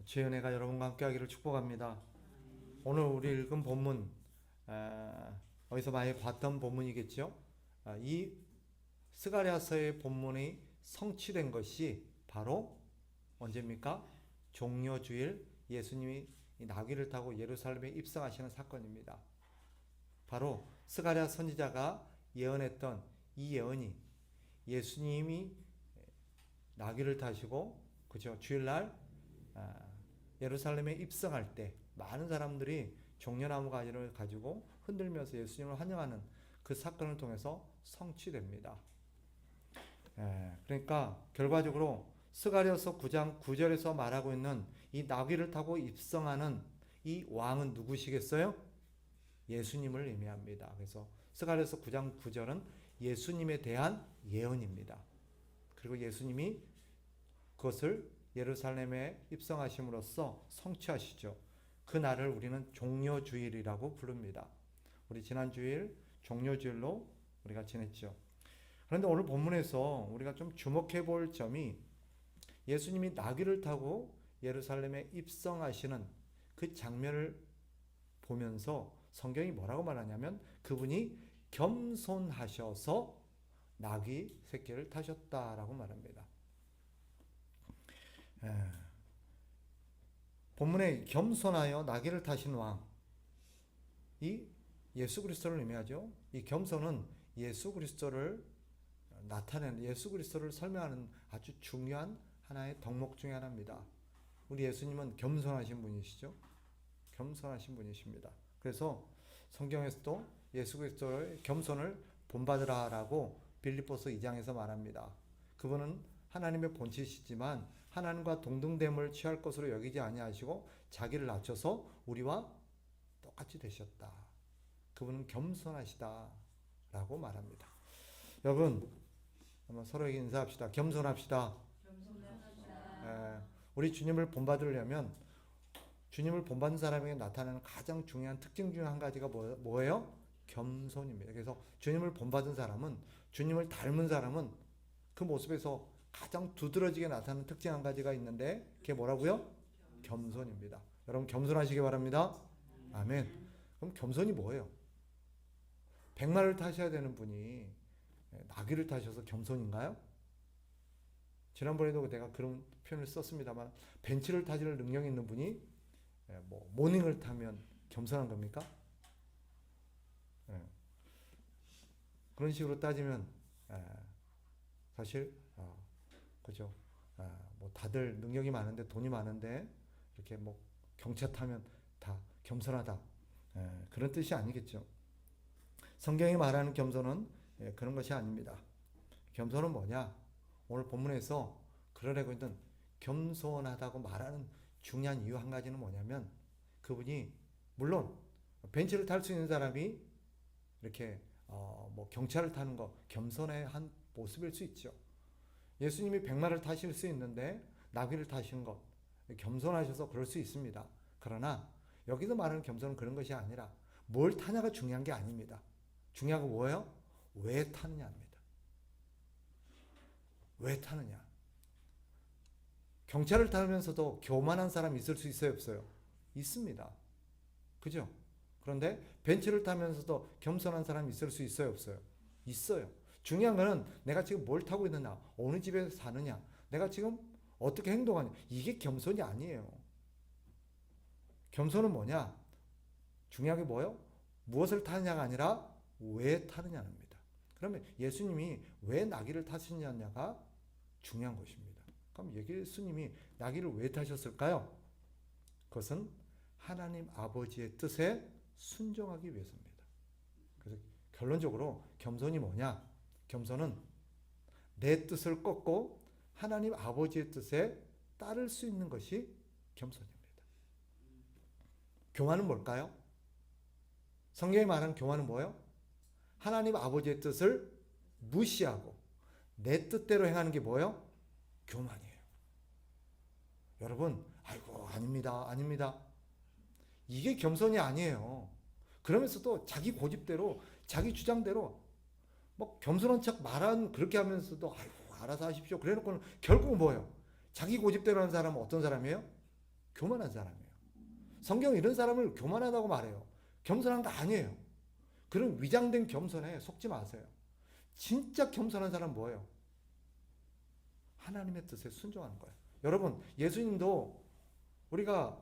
주의 은혜가 여러분과 함께하기를 축복합니다. 오늘 우리 읽은 본문 어디서 많이 봤던 본문이겠죠. 이 스가랴서의 본문이 성취된 것이 바로 언제입니까? 종려주일 예수님이 이 나귀를 타고 예루살렘에 입성하시는 사건입니다. 바로 스가랴 선지자가 예언했던 이 예언이 예수님이 나귀를 타시고 그죠 주일날 예루살렘에 입성할 때 많은 사람들이 종려나무 가지를 가지고 흔들면서 예수님을 환영하는 그 사건을 통해서 성취됩니다. 그러니까 결과적으로 스가랴서 9장 9절에서 말하고 있는 이 나귀를 타고 입성하는 이 왕은 누구시겠어요? 예수님을 의미합니다. 그래서 스가랴서 9장 9절은 예수님에 대한 예언입니다. 그리고 예수님이 그것을 예루살렘에 입성하심으로써 성취하시죠. 그 날을 우리는 종려주일이라고 부릅니다. 우리 지난 주일 종려주일로 우리가 지냈죠. 그런데 오늘 본문에서 우리가 좀 주목해 볼 점이 예수님이 나귀를 타고 예루살렘에 입성하시는 그 장면을 보면서 성경이 뭐라고 말하냐면 그분이 겸손하셔서 나귀 새끼를 타셨다라고 말합니다. 본문에 겸손하여 나귀를 타신 왕, 이 예수 그리스도를 의미하죠. 이 겸손은 예수 그리스도를 나타내는, 예수 그리스도를 설명하는 아주 중요한 하나의 덕목 중에 하나입니다. 우리 예수님은 겸손하신 분이시죠. 겸손하신 분이십니다. 그래서 성경에서도 예수 그리스도의 겸손을 본받으라라고 빌립보서 2장에서 말합니다. 그분은 하나님의 본체시지만 하나님과 동등됨을 취할 것으로 여기지 아니하시고 자기를 낮춰서 우리와 똑같이 되셨다. 그분은 겸손하시다라고 말합니다. 여러분, 한번 서로에게 인사합시다. 겸손합시다. 우리 주님을 본받으려면 주님을 본받는 사람에게 나타나는 가장 중요한 특징 중 한 가지가 뭐예요? 겸손입니다. 그래서 주님을 본받은 사람은, 주님을 닮은 사람은 그 모습에서 가장 두드러지게 나타나는 특징 한 가지가 있는데 그게 뭐라고요? 겸손입니다. 여러분 겸손하시기 바랍니다. 아멘. 그럼 겸손이 뭐예요? 백마를 타셔야 되는 분이 나귀를 타셔서 겸손인가요? 지난번에도 내가 그런 표현을 썼습니다만 벤츠를 타실 능력이 있는 분이 모닝을 타면 겸손한 겁니까? 그런 식으로 따지면 사실 그죠? 다들 능력이 많은데 돈이 많은데 이렇게 경차 타면 다 겸손하다. 그런 뜻이 아니겠죠. 성경이 말하는 겸손은 그런 것이 아닙니다. 겸손은 뭐냐? 오늘 본문에서 그러려고 있는 겸손하다고 말하는 중요한 이유 한 가지는 뭐냐면 그분이 물론 벤츠를 탈 수 있는 사람이 이렇게 경차를 타는 거 겸손의 한 모습일 수 있죠. 예수님이 백마를 타실 수 있는데 나귀를 타신 것 겸손하셔서 그럴 수 있습니다. 그러나 여기서 말하는 겸손은 그런 것이 아니라 뭘 타냐가 중요한 게 아닙니다. 중요한 건 뭐예요? 왜 타느냐입니다. 왜 타느냐? 경차를 타면서도 교만한 사람이 있을 수 있어요, 없어요? 있습니다. 그죠? 그런데 벤츠를 타면서도 겸손한 사람이 있을 수 있어요, 없어요? 있어요. 중요한 거는 내가 지금 뭘 타고 있느냐, 어느 집에서 사느냐, 내가 지금 어떻게 행동하냐, 이게 겸손이 아니에요. 겸손은 뭐냐? 중요한 게 뭐예요? 무엇을 타느냐가 아니라 왜 타느냐입니다. 그러면 예수님이 왜 나귀를 타시느냐가 중요한 것입니다. 그럼 예수님이 나귀를 왜 타셨을까요? 그것은 하나님 아버지의 뜻에 순종하기 위해서입니다. 그래서 결론적으로 겸손이 뭐냐? 겸손은 내 뜻을 꺾고 하나님 아버지의 뜻에 따를 수 있는 것이 겸손입니다. 교만은 뭘까요? 성경이 말하는 교만은 뭐예요? 하나님 아버지의 뜻을 무시하고 내 뜻대로 행하는 게 뭐예요? 교만이에요. 여러분, 아이고 아닙니다. 아닙니다. 이게 겸손이 아니에요. 그러면서도 자기 고집대로 자기 주장대로 겸손한 척 말한 그렇게 하면서도 아이고 알아서 하십시오. 그래놓고는 결국은 뭐예요? 자기 고집대로 하는 사람은 어떤 사람이에요? 교만한 사람이에요. 성경은 이런 사람을 교만하다고 말해요. 겸손한 거 아니에요. 그런 위장된 겸손에 속지 마세요. 진짜 겸손한 사람은 뭐예요? 하나님의 뜻에 순종하는 거예요. 여러분, 예수님도 우리가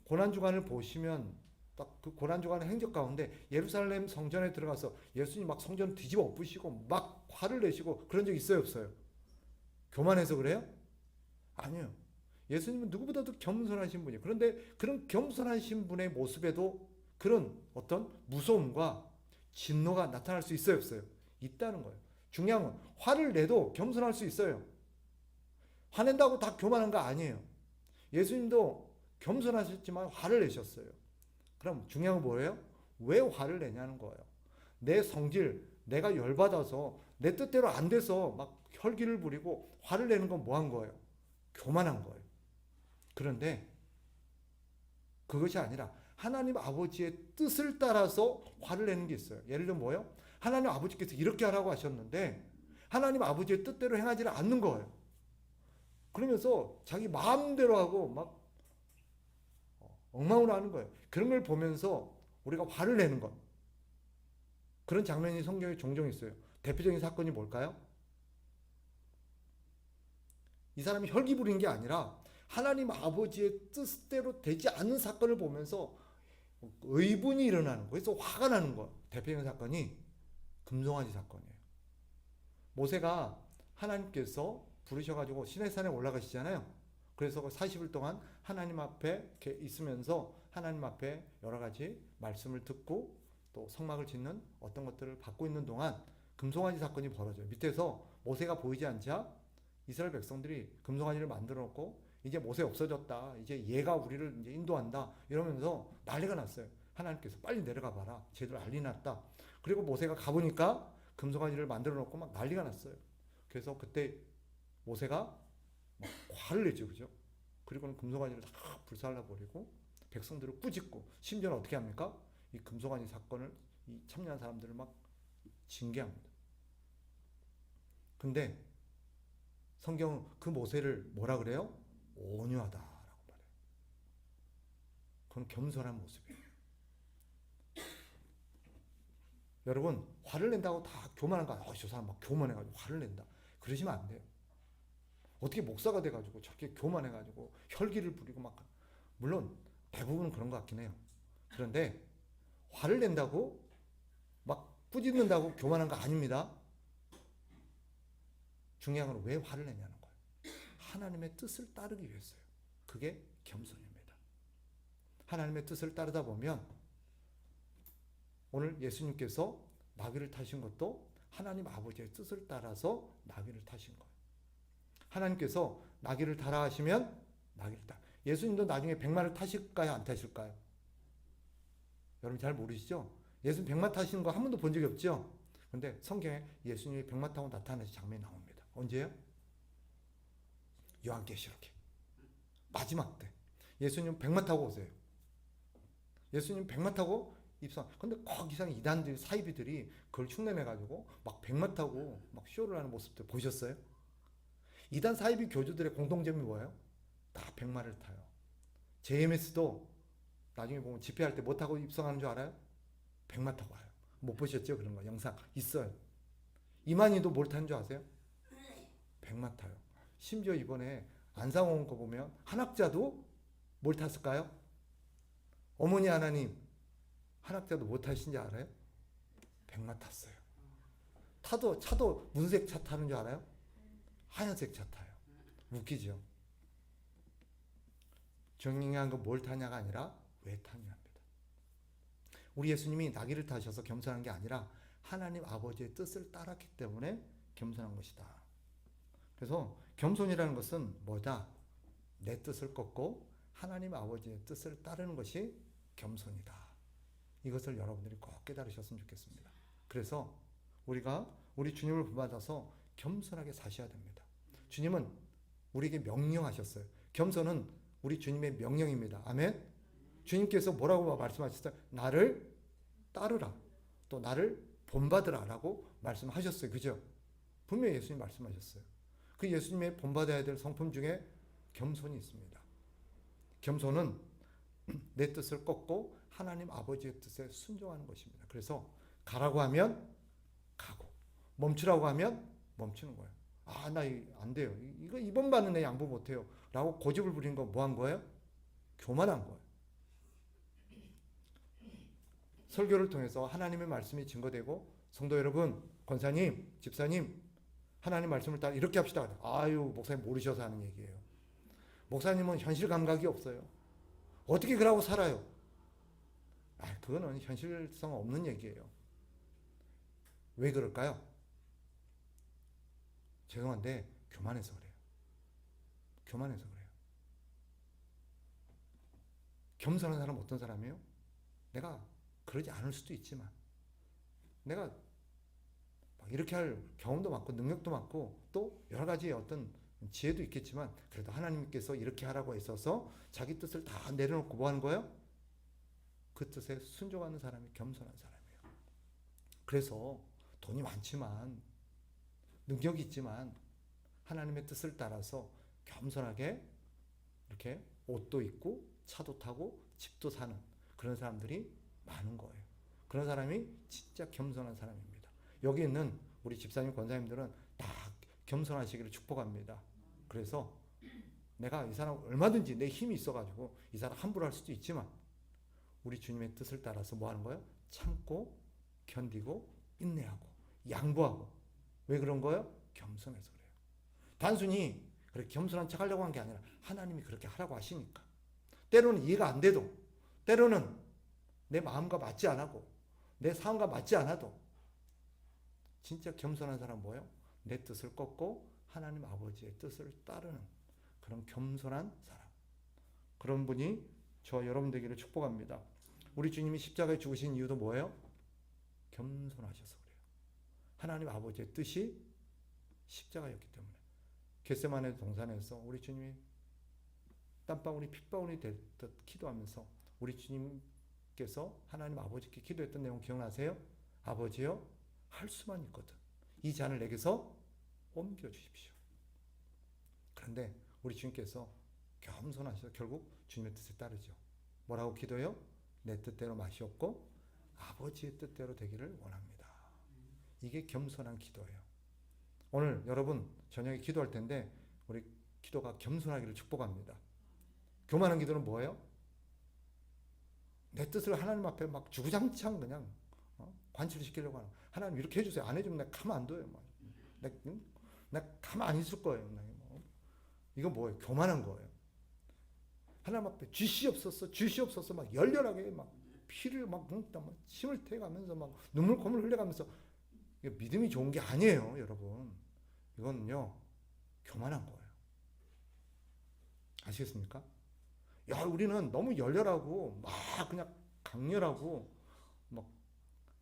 고난주간을 보시면 딱 그 고난주간의 행적 가운데 예루살렘 성전에 들어가서 예수님 막 성전을 뒤집어 엎으시고 막 화를 내시고 그런 적 있어요, 없어요? 교만해서 그래요? 아니요. 예수님은 누구보다도 겸손하신 분이에요. 그런데 그런 겸손하신 분의 모습에도 그런 어떤 무서움과 진노가 나타날 수 있어요, 없어요? 있다는 거예요. 중요한 건 화를 내도 겸손할 수 있어요. 화낸다고 다 교만한 거 아니에요. 예수님도 겸손하셨지만 화를 내셨어요. 그럼 중요한 건 뭐예요? 왜 화를 내냐는 거예요. 내 성질, 내가 열받아서 내 뜻대로 안 돼서 막 혈기를 부리고 화를 내는 건 뭐 한 거예요? 교만한 거예요. 그런데 그것이 아니라 하나님 아버지의 뜻을 따라서 화를 내는 게 있어요. 예를 들면 뭐예요? 하나님 아버지께서 이렇게 하라고 하셨는데 하나님 아버지의 뜻대로 행하지를 않는 거예요. 그러면서 자기 마음대로 하고 막 엉망으로 하는 거예요. 그런 걸 보면서 우리가 화를 내는 것. 그런 장면이 성경에 종종 있어요. 대표적인 사건이 뭘까요? 이 사람이 혈기 부리는 게 아니라 하나님 아버지의 뜻대로 되지 않는 사건을 보면서 의분이 일어나는 거예요. 그래서 화가 나는 거예요. 대표적인 사건이 금송아지 사건이에요. 모세가 하나님께서 부르셔가지고 시내산에 올라가시잖아요. 그래서 40일 동안 하나님 앞에 이렇게 있으면서 하나님 앞에 여러 가지 말씀을 듣고 또 성막을 짓는 어떤 것들을 받고 있는 동안 금송아지 사건이 벌어져요. 밑에서 모세가 보이지 않자 이스라엘 백성들이 금송아지를 만들어 놓고 이제 모세 없어졌다. 이제 얘가 우리를 이제 인도한다. 이러면서 난리가 났어요. 하나님께서 빨리 내려가 봐라. 쟤들 난리 났다. 그리고 모세가 가보니까 금송아지를 만들어 놓고 막 난리가 났어요. 그래서 그때 모세가 막 화를 내죠. 그죠? 그리고는 금송아지를 다 불살라 버리고 백성들을 꾸짖고 심지어는 어떻게 합니까? 이 금송아지 사건을 이 참여한 사람들을 막 징계합니다. 근데 성경은 그 모세를 뭐라 그래요? 온유하다라고 말해요. 그건 겸손한 모습이에요. 여러분, 화를 낸다고 다 교만한 거 아니에요. 저 사람 막 교만해가지고 화를 낸다. 그러시면 안 돼요. 어떻게 목사가 돼가지고 저렇게 교만해가지고 혈기를 부리고 막, 물론 대부분은 그런 것 같긴 해요. 그런데 화를 낸다고 막 꾸짖는다고 교만한 거 아닙니다. 중요한 건 왜 화를 내냐는 거예요. 하나님의 뜻을 따르기 위해서요. 그게 겸손입니다. 하나님의 뜻을 따르다 보면 오늘 예수님께서 나귀를 타신 것도 하나님 아버지의 뜻을 따라서 나귀를 타신 거예요. 하나님께서 나귀를 타라 하시면 나귀를 타. 예수님도 나중에 백마를 타실까요? 안 타실까요? 여러분 잘 모르시죠? 예수님 백마 타시는 거 한 번도 본 적이 없죠? 근데 성경에 예수님이 백마 타고 나타나신 장면이 나옵니다. 언제요? 요한계시록에 마지막 때 예수님 백마 타고 오세요. 예수님 백마 타고 입성. 근데 거기서 이단들 사이비들이 그걸 흉내내가지고 막 백마 타고 막 쇼를 하는 모습들 보셨어요? 이단 사이비 교주들의 공통점이 뭐예요? 다 백마를 타요. JMS도 나중에 보면 집회할 때 뭐 타고 입성하는 줄 알아요? 백마 타고 와요. 못 보셨죠? 그런 거 영상 있어요. 이만희도 뭘 타는 줄 아세요? 백마 타요. 심지어 이번에 안상홍 거 보면 한학자도 뭘 탔을까요? 어머니 하나님 한학자도 뭐 타신지 알아요? 백마 탔어요. 차도 무색 차 타는 줄 알아요? 하얀색 차 타요. 웃기죠? 중요한 건 뭘 타냐가 아니라 왜 타냐입니다. 우리 예수님이 나귀를 타셔서 겸손한 게 아니라 하나님 아버지의 뜻을 따랐기 때문에 겸손한 것이다. 그래서 겸손이라는 것은 뭐다? 내 뜻을 꺾고 하나님 아버지의 뜻을 따르는 것이 겸손이다. 이것을 여러분들이 꼭 깨달으셨으면 좋겠습니다. 그래서 우리가 우리 주님을 본받아서 겸손하게 사셔야 됩니다. 주님은 우리에게 명령하셨어요. 겸손은 우리 주님의 명령입니다. 아멘. 주님께서 뭐라고 말씀하셨어요? 나를 따르라. 또 나를 본받으라 라고 말씀하셨어요. 그죠? 분명히 예수님 말씀하셨어요. 그 예수님의 본받아야 될 성품 중에 겸손이 있습니다. 겸손은 내 뜻을 꺾고 하나님 아버지의 뜻에 순종하는 것입니다. 그래서 가라고 하면 가고, 멈추라고 하면 멈추는 거예요. 아, 나 안 돼요. 이거 이번 반은 내 양보 못 해요. 라고 고집을 부리는 거 뭐 한 거예요? 교만한 거예요. 설교를 통해서 하나님의 말씀이 증거되고, 성도 여러분, 권사님, 집사님, 하나님 말씀을 따라 이렇게 합시다. 아유, 목사님 모르셔서 하는 얘기예요. 목사님은 현실 감각이 없어요. 어떻게 그러고 살아요? 아, 그거는 현실성 없는 얘기예요. 왜 그럴까요? 죄송한데 교만해서 그래요. 교만해서 그래요. 겸손한 사람은 어떤 사람이에요? 내가 그러지 않을 수도 있지만, 내가 막 이렇게 할 경험도 많고 능력도 많고 또 여러 가지의 어떤 지혜도 있겠지만, 그래도 하나님께서 이렇게 하라고 했어서 자기 뜻을 다 내려놓고 뭐 하는 거예요? 그 뜻에 순종하는 사람이 겸손한 사람이에요. 그래서 돈이 많지만, 능력이 있지만 하나님의 뜻을 따라서 겸손하게 이렇게 옷도 입고 차도 타고 집도 사는 그런 사람들이 많은 거예요. 그런 사람이 진짜 겸손한 사람입니다. 여기 있는 우리 집사님, 권사님들은 다 겸손하시기를 축복합니다. 그래서 내가 이 사람 얼마든지 내 힘이 있어가지고 이 사람 함부로 할 수도 있지만, 우리 주님의 뜻을 따라서 뭐 하는 거예요? 참고 견디고 인내하고 양보하고. 왜 그런 거예요? 겸손해서 그래요. 단순히 그렇게 겸손한 척 하려고 한 게 아니라 하나님이 그렇게 하라고 하시니까. 때로는 이해가 안 돼도, 때로는 내 마음과 맞지 않아도, 내 상황과 맞지 않아도, 진짜 겸손한 사람은 뭐예요? 내 뜻을 꺾고 하나님 아버지의 뜻을 따르는 그런 겸손한 사람. 그런 분이 저 여러분 되기를 축복합니다. 우리 주님이 십자가에 죽으신 이유도 뭐예요? 겸손하셔서 그래요. 하나님 아버지의 뜻이 십자가였기 때문에. 겟세마네 동산에서 우리 주님이 땀방울이 핏방울이 되듯 기도하면서 우리 주님께서 하나님 아버지께 기도했던 내용 기억나세요? 아버지여, 할 수만 있거든 이 잔을 내게서 옮겨주십시오. 그런데 우리 주님께서 겸손하셔서 결국 주님의 뜻에 따르죠. 뭐라고 기도해요? 내 뜻대로 마시옵고 아버지의 뜻대로 되기를 원합니다. 이게 겸손한 기도예요. 오늘 여러분 저녁에 기도할 텐데 우리 기도가 겸손하기를 축복합니다. 교만한 기도는 뭐예요? 내 뜻을 하나님 앞에 막 주구장창 그냥 관철시키려고 하는. 하나님 이렇게 해주세요. 안 해주면 내가 가만 안 둬요. 내가 가만 안 있을 거예요. 이거 뭐예요? 교만한 거예요. 하나님 앞에 쥐시옵소서 막 열렬하게 막 피를 막 침을 태가면서 막 눈물 콧물 흘려가면서. 이게 믿음이 좋은 게 아니에요, 여러분. 이거는요 교만한 거예요. 아시겠습니까? 야, 우리는 너무 열렬하고 막 그냥 강렬하고 막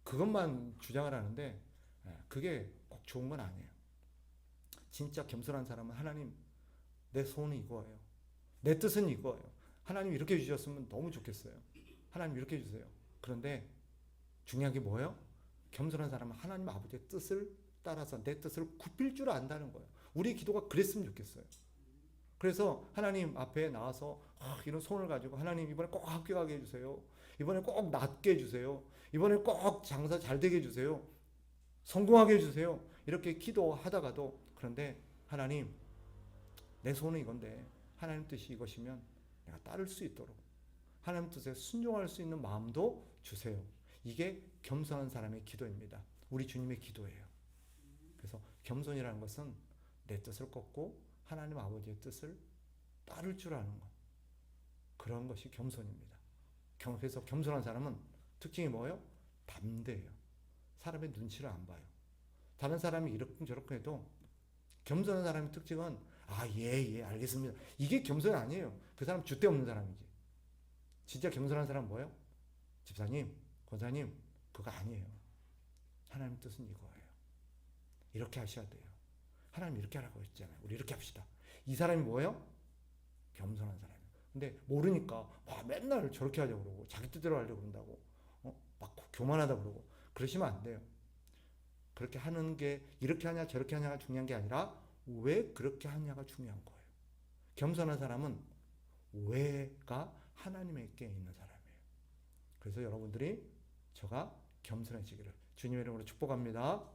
그것만 주장을 하는데 그게 꼭 좋은 건 아니에요. 진짜 겸손한 사람은 하나님, 내 소원은 이거예요. 내 뜻은 이거예요. 하나님 이렇게 해주셨으면 너무 좋겠어요. 하나님 이렇게 해주세요. 그런데 중요한 게 뭐예요? 겸손한 사람은 하나님 아버지의 뜻을 따라서 내 뜻을 굽힐 줄 안다는 거예요. 우리 기도가 그랬으면 좋겠어요. 그래서 하나님 앞에 나와서 이런 소원을 가지고, 하나님 이번에 꼭 학교 가게 해주세요. 이번에 꼭 낫게 해주세요. 이번에 꼭 장사 잘 되게 해주세요. 성공하게 해주세요. 이렇게 기도하다가도, 그런데 하나님 내 소원은 이건데 하나님 뜻이 이것이면 내가 따를 수 있도록 하나님 뜻에 순종할 수 있는 마음도 주세요. 이게 겸손한 사람의 기도입니다. 우리 주님의 기도예요. 그래서 겸손이라는 것은 내 뜻을 꺾고 하나님 아버지의 뜻을 따를 줄 아는 것, 그런 것이 겸손입니다. 그래서 겸손한 사람은 특징이 뭐예요? 담대해요. 사람의 눈치를 안 봐요. 다른 사람이 이렇게 저렇게 해도 겸손한 사람의 특징은 예, 알겠습니다. 이게 겸손이 아니에요. 그 사람 줏대 없는 사람이지. 진짜 겸손한 사람은 뭐예요? 집사님, 권사님, 그거 아니에요. 하나님 뜻은 이거예요. 이렇게 하셔야 돼요. 하나님 이렇게 하라고 했잖아요. 우리 이렇게 합시다. 이 사람이 뭐예요? 겸손한 사람이에요. 근데 모르니까 맨날 저렇게 하려고 그러고 자기 뜻대로 하려고 그런다고 막 교만하다 그러고 그러시면 안 돼요. 그렇게 하는 게 이렇게 하냐 저렇게 하냐가 중요한 게 아니라 왜 그렇게 하냐가 중요한 거예요. 겸손한 사람은 왜가 하나님께 있는 사람이에요. 그래서 여러분들이 저가 겸손해지기를 주님의 이름으로 축복합니다.